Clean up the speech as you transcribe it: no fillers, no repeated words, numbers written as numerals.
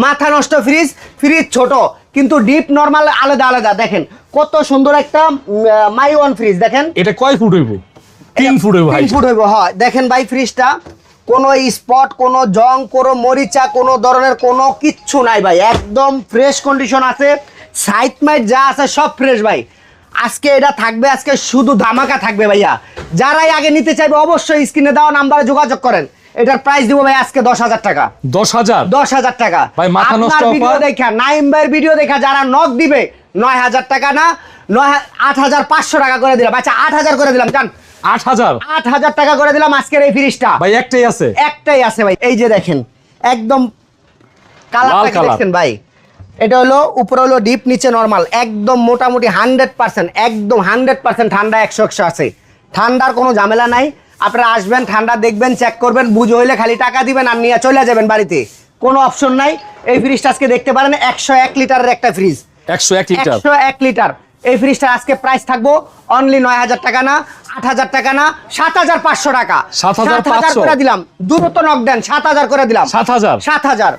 মাথা নষ্ট fridge, fridge ছোট কিন্তু ডিপ নরমাল আলাদা আলাদা। দেখেন কত সুন্দর একটা মাই ওয়ান ফ্রিজ। দেখেন এটা কয় ফুট হইব? 3 ফুট হইব ভাই। 3 ফুট হইব, হ্যাঁ। দেখেন ভাই ফ্রিজটা কোনো স্পট, কোনো জং, কোনো মরিচা, কোনো ধরনের কোনো কিচ্ছু নাই ভাই, একদম ফ্রেশ কন্ডিশন আছে। সাইড মাইট যা আছে সব ফ্রেশ ভাই। আজকে এটা থাকবে, আজকে শুধু ধামাকা থাকবে ভাইয়া। যারাই আগে নিতে চাইবে অবশ্যই স্ক্রিনে দেওয়া নাম্বারে যোগাযোগ করেন। এটার প্রাইস দিব ভাই আজকে 10,000 টাকা। 10,000? 10,000 টাকা ভাই মাথা নষ্ট আপনার ভিডিও অফার। দেখা, নাইম ভাইয়ের ভিডিও দেখা যারা নক দিবে 9,000 টাকা না, 8,500 টাকা করে দিলাম। আচ্ছা 8,000 করে দিলাম, জান 8,000? 8,000 টাকা করে দিলাম আজকের এই ফ্রিজটা। ভাই একটাই আছে? একটাই আছে ভাই। এই যে দেখেন একদম লাল কালারটা কালার। দেখছেন ভাই, এটা হলো উপরে হলো ডিপ, নিচে নরমাল, একদম মোটামুটি 100%, একদম 100% ঠান্ডা, 100 আছে। ঠান্ডার কোনো ঝামেলা নাই। আপনারা আসবেন, ঠান্ডা দেখবেন, চেক করবেন, বুঝ হইলে খালি টাকা দিবেন আর নিয়ে চলে যাবেন বাড়িতে, কোনো অপশন নাই। এই ফ্রিজটা আজকে দেখতে পারেন 101 লিটারের একটা ফ্রিজ। 101 লিটার? 101 লিটার। এই ফ্রিজটা আজকে প্রাইস থাকবো অনলি 9,000 টাকা না, 8,000 টাকা না, 7,500 টাকা। 7,500 করে দিলাম, দ্রুত নক দেন, 7,000 করে দিলাম। 7,000? 7,000।